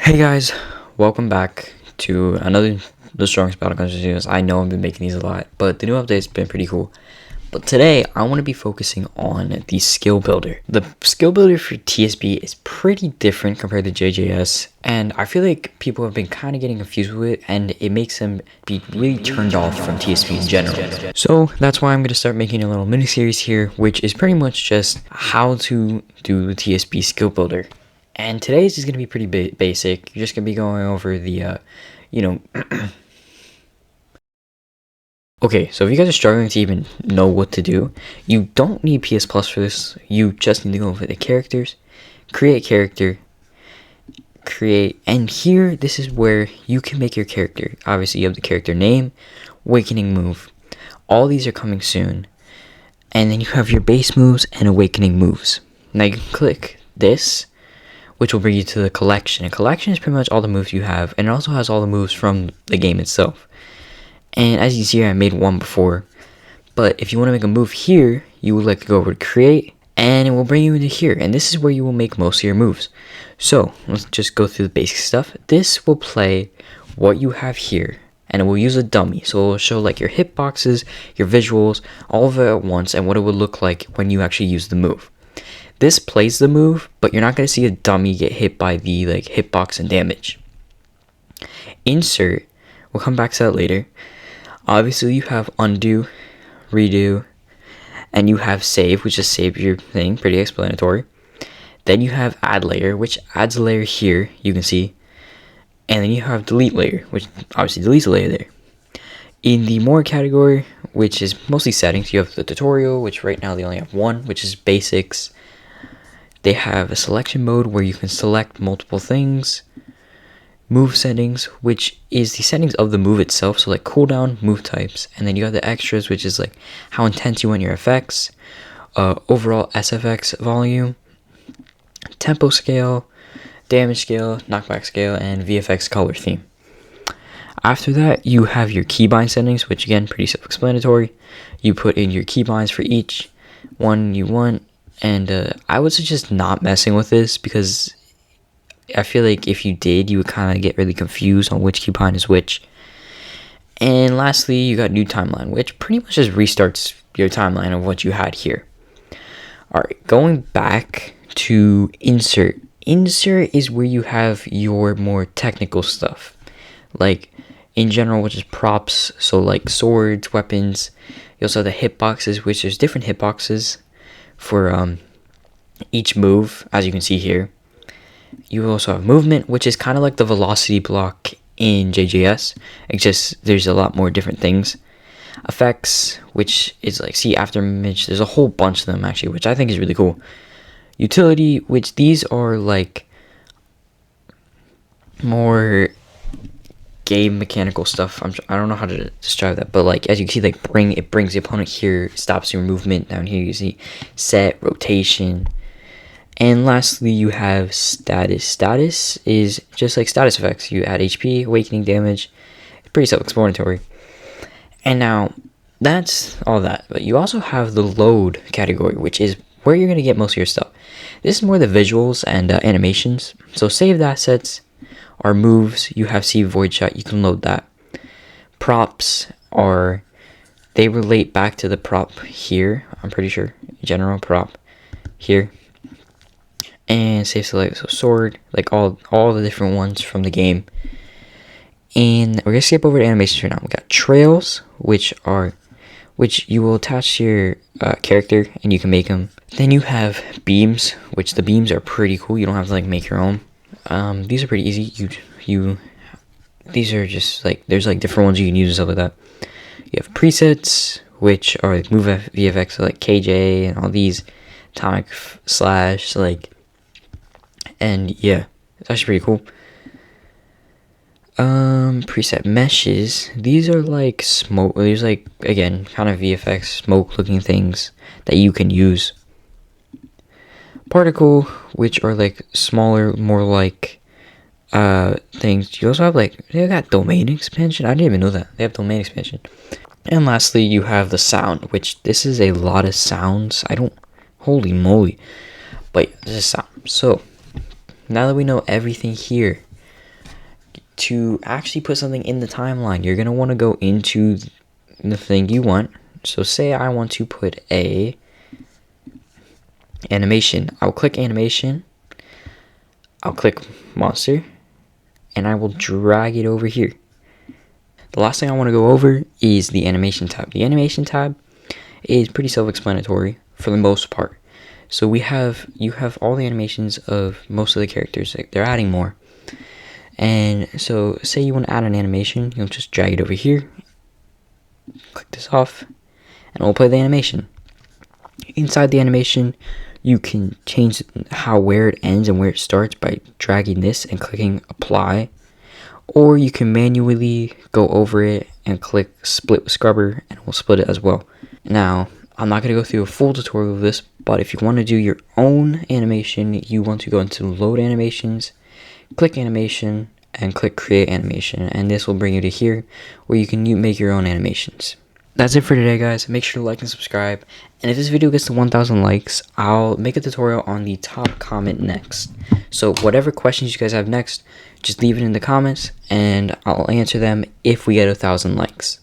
Hey guys, welcome back to another The Strongest Battlegrounds videos. I know I've been making these a lot, but the new update's been pretty cool. But today, I want to be focusing on the skill builder. The skill builder for TSB is pretty different compared to JJS, and I feel like people have been kind of getting confused with it, and it makes them be really turned off from TSB in general. So that's why I'm going to start making a little mini-series here, which is pretty much just how to do the TSB skill builder. And today's is going to be pretty basic. You're just going to be going over the, Okay, so if you guys are struggling to even know what to do, you don't need PS Plus for this. You just need to go over the characters, create character, and here, this is where you can make your character. Obviously, you have the character name, awakening move. All these are coming soon. And then you have your base moves and awakening moves. Now you can click this, which will bring you to the collection. A collection is pretty much all the moves you have, and it also has all the moves from the game itself. And as you see here, I made one before. But if you want to make a move here, you would like to go over to create, and it will bring you into here. And this is where you will make most of your moves. So let's just go through the basic stuff. This will play what you have here, and it will use a dummy. So it will show like your hitboxes, your visuals, all of it at once, and what it would look like when you actually use the move. This plays the move, but you're not going to see a dummy get hit by the hitbox and damage. Insert, we'll come back to that later. Obviously, you have undo, redo, and you have save, which just saves your thing, pretty explanatory. Then you have add layer, which adds a layer here, you can see. And then you have delete layer, which obviously deletes a layer there. In the more category, which is mostly settings, you have the tutorial, which right now they only have one, which is basics. They have a selection mode where you can select multiple things. Move settings, which is the settings of the move itself, so like cooldown, move types. And then you have the extras, which is like how intense you want your effects, overall SFX volume, tempo scale, damage scale, knockback scale, and VFX color theme. After that, you have your keybind settings, which again, pretty self-explanatory. You put in your keybinds for each one you want. And I would suggest not messing with this because I feel like if you did, you would kind of get really confused on which keybind is which. And lastly, you got new timeline, which pretty much just restarts your timeline of what you had here. Alright, going back to insert. Insert is where you have your more technical stuff. Like, in general, which is props, so like swords, weapons. You also have the hitboxes, which there's different hitboxes for each move, as you can see here. You also have movement, which is kind of like the velocity block in JJS. It's just there's a lot more different things. Effects, which is like see after image. There's a whole bunch of them actually, which I think is really cool. Utility, which these are like more game mechanical stuff. I don't know how to describe that, but like as you can see, like it brings the opponent here, stops your movement. Down here you see set, rotation. And lastly, you have status. Status is just like status effects. You add HP, awakening damage. It's pretty self-explanatory. And now, that's all that. But you also have the load category, which is where you're going to get most of your stuff. This is more the visuals and animations. So saved assets are moves. You have see void shot. You can load that. Props are... They relate back to the prop here. I'm pretty sure. General prop here. And save select, so sword, like all the different ones from the game. And we're gonna skip over to animations right now. We got trails, which you will attach to your character, and you can make them. Then you have beams, which the beams are pretty cool. You don't have to like make your own. These are pretty easy. These are just like there's like different ones you can use and stuff like that. You have presets, which are like move VFX, so like KJ and all these atomic slash like. And yeah, it's actually pretty cool. Preset meshes. These are like smoke. There's like again kind of VFX smoke looking things that you can use. Particle, which are like smaller, more like things. You also have like they got domain expansion. I didn't even know that they have domain expansion. And lastly, you have the sound, which this is a lot of sounds. Holy moly! But this is sound. So now that we know everything here, to actually put something in the timeline, you're going to want to go into the thing you want. So say I want to put a animation. I'll click animation. I'll click monster. And I will drag it over here. The last thing I want to go over is the animation tab. The animation tab is pretty self-explanatory for the most part. So you have all the animations of most of the characters. They're adding more. And so say you want to add an animation, you'll just drag it over here. Click this off, and we'll play the animation. Inside the animation, you can change where it ends and where it starts by dragging this and clicking apply. Or you can manually go over it and click split with scrubber, and we'll split it as well. Now, I'm not going to go through a full tutorial of this, but if you want to do your own animation, you want to go into load animations, click animation, and click create animation, and this will bring you to here where you can make your own animations. That's it for today, guys. Make sure to like and subscribe, and if this video gets to 1,000 likes, I'll make a tutorial on the top comment next. So whatever questions you guys have next, just leave it in the comments and I'll answer them if we get 1,000 likes.